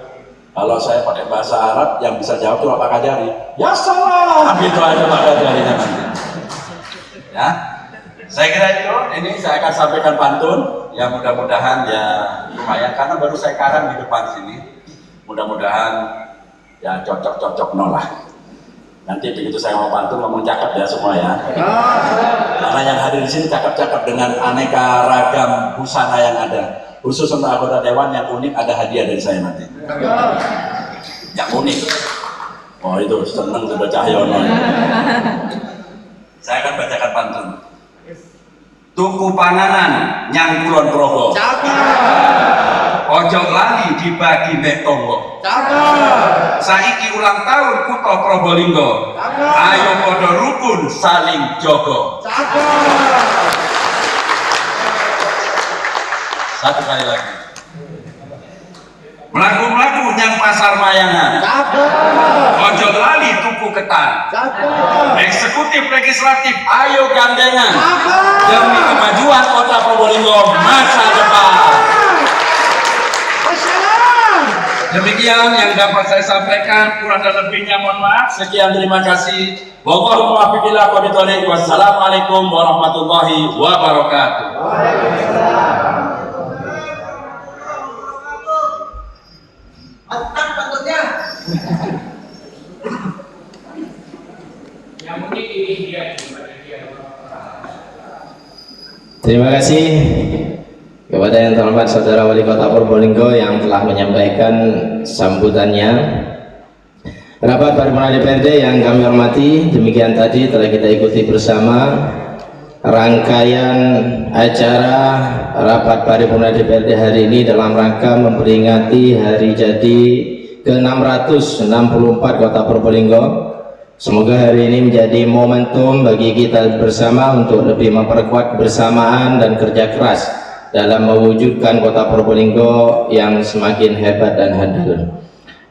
Kalau saya pakai bahasa Arab, yang bisa jawab itu Pak Kajari. Ya salah, gitu aja Pak Kajarinya nanti. Ya, saya kira itu. Ini saya akan sampaikan pantun. Ya mudah-mudahan ya lumayan, karena baru saya karang di depan sini. Mudah-mudahan ya cocok-cocok nolah. Nanti begitu saya mau pantun ngomong cakep ya semua ya. Karena yang hadir di sini cakep-cakep dengan aneka ragam busana yang ada. Khusus untuk anggota dewan yang unik ada hadiah dari saya nanti. Yang unik. Oh itu seneng sudah Cahyono. Saya akan bacakan pantun. Tuku panganan nyang kulon progo. Ojo lali dibagi mek tonggo. Saiki ulang tahun Kutha Probolinggo. Ayo podo rukun saling jogo. Satu kali lagi. Melaku-melaku nyang pasar mayangan. Ojo lali tuku ketan. Eksekutif legislatif ayo gandengan. Demi kemajuan Kota Probolinggo masa depan. Demikian yang dapat saya sampaikan, kurang dan lebihnya mohon maaf. Sekian, terima kasih. Wallahu muwaffiq ila aqwamit thoriq. Wassalamualaikum warahmatullahi wabarakatuh. Terima kasih kepada yang terhormat Saudara Wali Kota Probolinggo yang telah menyampaikan sambutannya. Rapat Paripurna DPRD yang kami hormati, demikian tadi telah kita ikuti bersama rangkaian acara Rapat Paripurna DPRD hari ini dalam rangka memperingati hari jadi ke-664 Kota Probolinggo. Semoga hari ini menjadi momentum bagi kita bersama untuk lebih memperkuat kebersamaan dan kerja keras dalam mewujudkan Kota Probolinggo yang semakin hebat dan handal.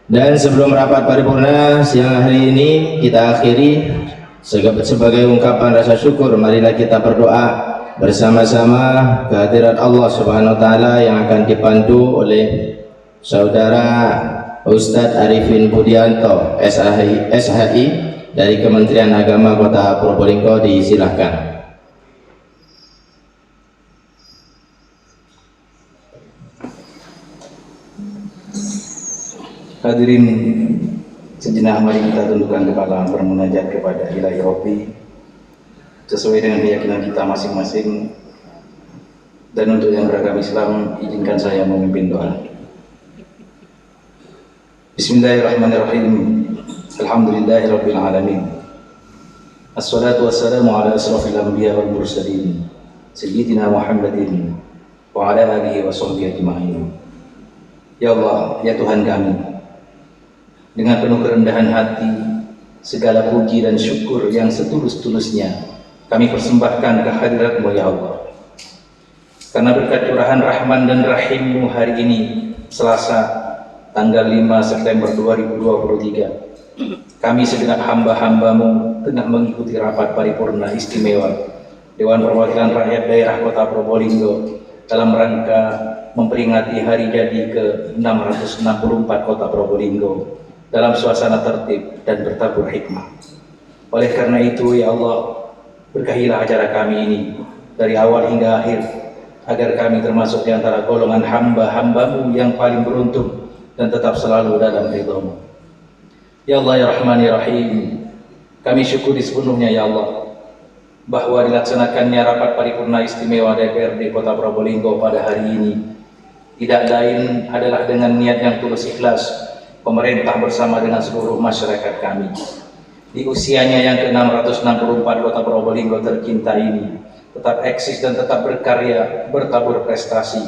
Dan sebelum rapat paripurna siang hari ini kita akhiri, sebagai ungkapan rasa syukur, marilah kita berdoa bersama-sama kehadirat Allah Subhanahu wa taala yang akan dipandu oleh Saudara Ustadz Arifin Budianto SHI dari Kementerian Agama Kota Probolinggo. Disilahkan. Hadirin, sejenak mari kita tundukkan kepala bermunajat kepada Ilahi Rabbi sesuai dengan keyakinan kita masing-masing. Dan untuk yang beragama Islam, izinkan saya memimpin doa. Bismillahirrahmanirrahim. Alhamdulillahirabbil alamin. Assalatu wassalamu ala asrofil anbiya wal mursalin Sayyidina Muhammadin wa ala alihi wa sahbihi ajma'in. Ya Allah, ya Tuhan kami, dengan penuh kerendahan hati, segala puji dan syukur yang setulus-tulusnya kami persembahkan ke hadirat-Mu ya Allah. Karena berkat curahan rahman dan rahim-Mu hari ini, Selasa, tanggal 5 September 2023, kami segenap hamba-hamba-Mu tengah mengikuti rapat paripurna istimewa Dewan Perwakilan Rakyat Daerah Kota Probolinggo dalam rangka memperingati hari jadi ke-664 Kota Probolinggo dalam suasana tertib dan bertabur hikmah. Oleh karena itu, ya Allah, berkahilah acara kami ini dari awal hingga akhir, agar kami termasuk di antara golongan hamba-hamba-Mu yang paling beruntung dan tetap selalu dalam ridha-Mu. Ya Allah, ya Rahman, ya Rahim, kami syukuri sepenuhnya ya Allah bahwa dilaksanakannya rapat paripurna istimewa DPRD Kota Probolinggo pada hari ini tidak lain adalah dengan niat yang tulus ikhlas pemerintah bersama dengan seluruh masyarakat kami di usianya yang ke-664 Kota Probolinggo tercinta ini tetap eksis dan tetap berkarya, bertabur prestasi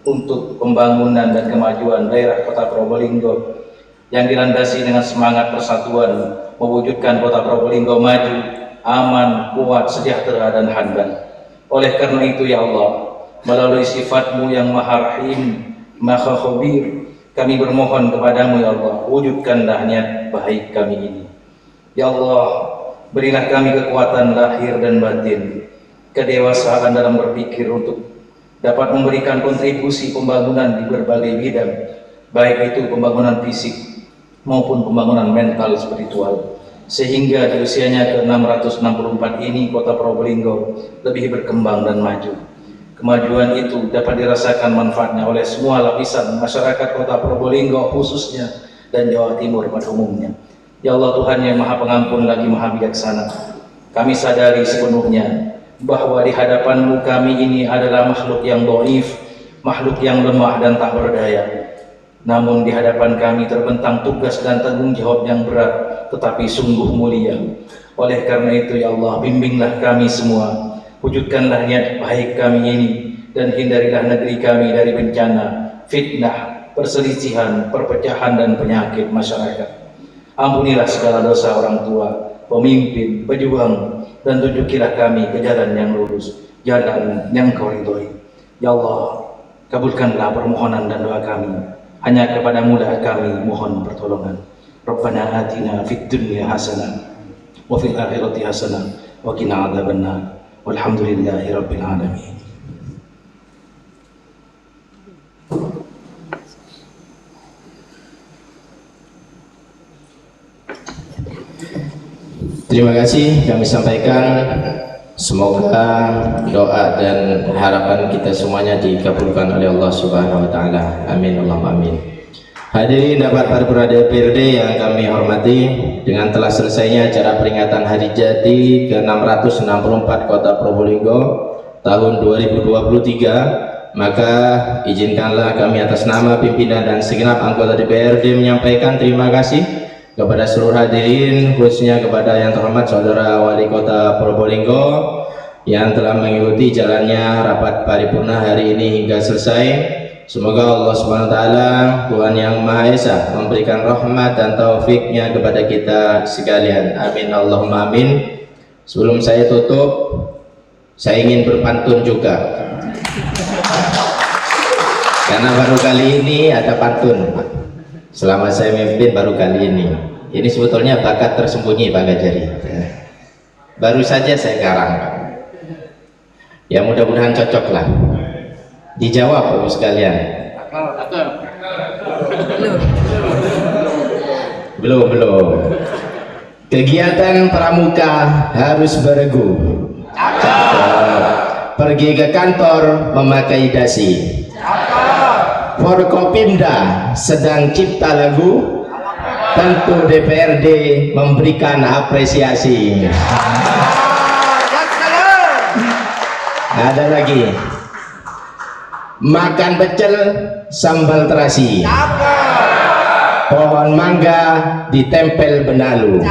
untuk pembangunan dan kemajuan daerah Kota Probolinggo yang dilandasi dengan semangat persatuan mewujudkan Kota Probolinggo maju, aman, kuat, sejahtera dan handal. Oleh karena itu ya Allah, melalui sifat-Mu yang Maha Rahim, Maha Khabir, kami bermohon kepadamu ya Allah, wujudkanlah niat baik kami ini. Ya Allah, berilah kami kekuatan lahir dan batin, kedewasaan dalam berpikir untuk dapat memberikan kontribusi pembangunan di berbagai bidang, baik itu pembangunan fisik maupun pembangunan mental spiritual, sehingga di usianya ke-664 ini Kota Probolinggo lebih berkembang dan maju. Kemajuan itu dapat dirasakan manfaatnya oleh semua lapisan masyarakat Kota Probolinggo khususnya dan Jawa Timur pada umumnya. Ya Allah, Tuhan yang Maha Pengampun lagi Maha Bijaksana, kami sadari sepenuhnya bahwa di hadapan-Mu kami ini adalah makhluk yang dhaif, makhluk yang lemah dan tak berdaya. Namun di hadapan kami terbentang tugas dan tanggung jawab yang berat tetapi sungguh mulia. Oleh karena itu ya Allah, bimbinglah kami semua, wujudkanlah niat baik kami ini, dan hindarilah negeri kami dari bencana, fitnah, perselisihan, perpecahan dan penyakit masyarakat. Ampunilah segala dosa orang tua, pemimpin, pejuang, dan tunjukilah kami ke jalan yang lurus, jalan yang Kau ridhoi. Ya Allah, kabulkanlah permohonan dan doa kami. Hanya kepadamu lah kami mohon pertolongan. Rabbana atina fid dunya hasanah wa fil akhirati hasanah wa qina adzabannar. Walhamdulillahi rabbil alamin. Terima kasih kami sampaikan. Semoga doa dan harapan kita semuanya dikabulkan oleh Allah Subhanahu wa taala. Amin Allahumma amin. Hadirin dapat paripurna DPRD yang kami hormati, dengan telah selesainya acara peringatan hari jadi ke-664 Kota Probolinggo tahun 2023, maka izinkanlah kami atas nama pimpinan dan segenap anggota DPRD menyampaikan terima kasih kepada seluruh hadirin, khususnya kepada yang terhormat Saudara Wali Kota Probolinggo yang telah mengikuti jalannya rapat paripurna hari ini hingga selesai. Semoga Allah SWT, Tuhan yang Maha Esa, memberikan rahmat dan taufiknya kepada kita sekalian. Amin Allahumma amin. Sebelum saya tutup, saya ingin berpantun juga, karena baru kali ini ada pantun. Selama saya memimpin baru kali ini. Ini sebetulnya bakat tersembunyi Pak Gajari. Baru saja saya karang. Ya mudah-mudahan cocok lah. Dijawab Bapak sekalian. Belum. Kegiatan pramuka harus beregu. Pergi ke kantor memakai dasi. Forkopimda sedang cipta lagu, tentu DPRD memberikan apresiasi. Ada lagi, makan pecel sambal terasi, pohon mangga ditempel benalu,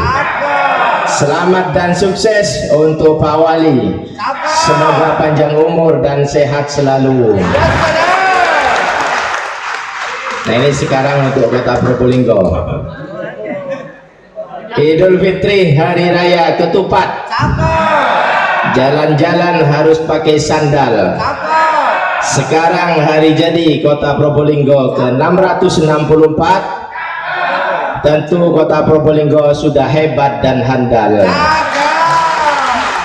Selamat dan sukses untuk Pak Wali. Semoga panjang umur dan sehat selalu. Nah, ini sekarang untuk Kota Probolinggo. Idul Fitri, Hari Raya Ketupat. Jalan-jalan harus pakai sandal. Sekarang hari jadi Kota Probolinggo ke-664. Tentu Kota Probolinggo sudah hebat dan handal.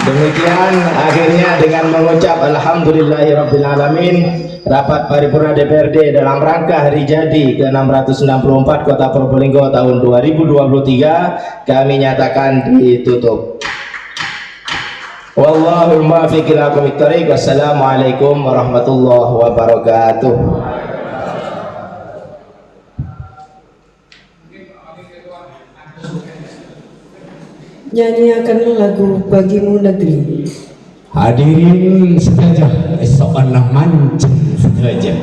Demikian akhirnya dengan mengucap alhamdulillahirabbil-alamin, rapat paripurna DPRD dalam rangka hari jadi ke-664 Kota Probolinggo tahun 2023 kami nyatakan ditutup. Wallahul muwaffiq ila aqwamit thoriq. Wassalamualaikum warahmatullahi wabarakatuh. Nyanyiakan lagu Bagimu Negeri. Hadirin sekalian, seolah mancing saja.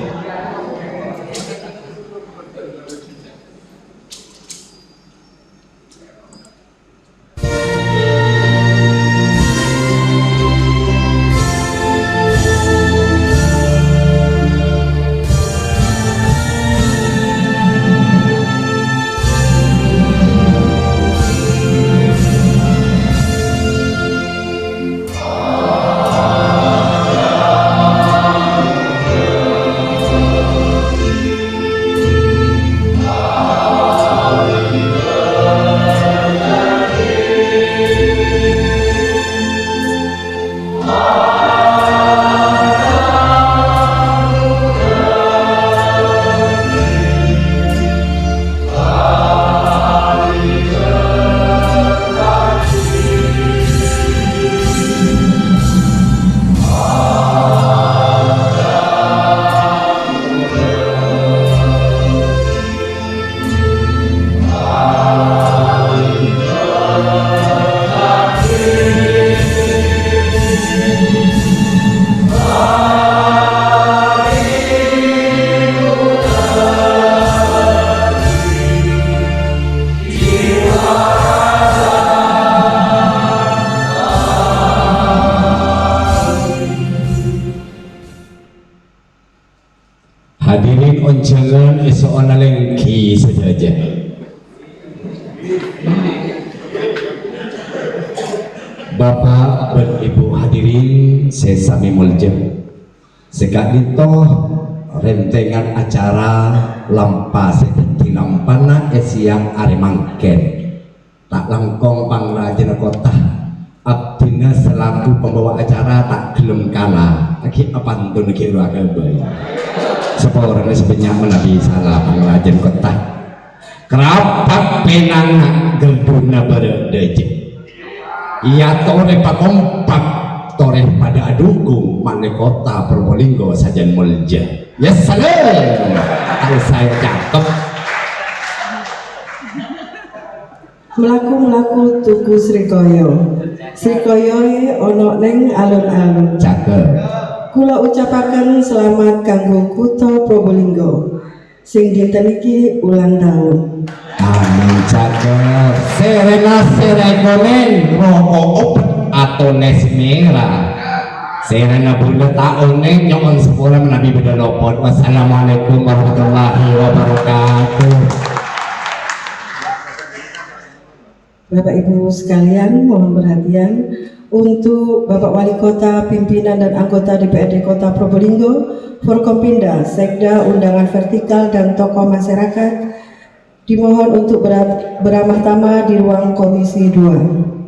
Hadirin onjangan esoana lengki saja. Bapak dan Ibu hadirin sesami mulja. Sekali toh rentengan acara lampas tinampana esiang aremangken. Tak langkong pangrajana kota. Abdina selaku pembawa acara tak gelem kalah. Aki apantun kira agak seorang sebenarnya menabi salah pengrajin kota kerapat penang gelduna berdeje ia tore pakompak tore pada aduku mana Kota Probolinggo sajan mulja ya salam kalau saya cakep Melaku tuku Srikoyo ono neng alun-alun cakep. Kula ucapaken selamat kanggo Kutha Probolinggo sing dinten iki ulang tahun. Amin cakep. Serena seregonen roko opet atau nes merah. Serena bunda tahun neng nyongon sepuluh menabi beda lopot. Wassalamualaikum warahmatullahi wabarakatuh. Bapak Ibu sekalian, mohon perhatian untuk Bapak Wali Kota, pimpinan dan anggota DPRD Kota Probolinggo, Forkompinda, Sekda, undangan vertikal dan tokoh masyarakat dimohon untuk beramah tamah di ruang Komisi 2.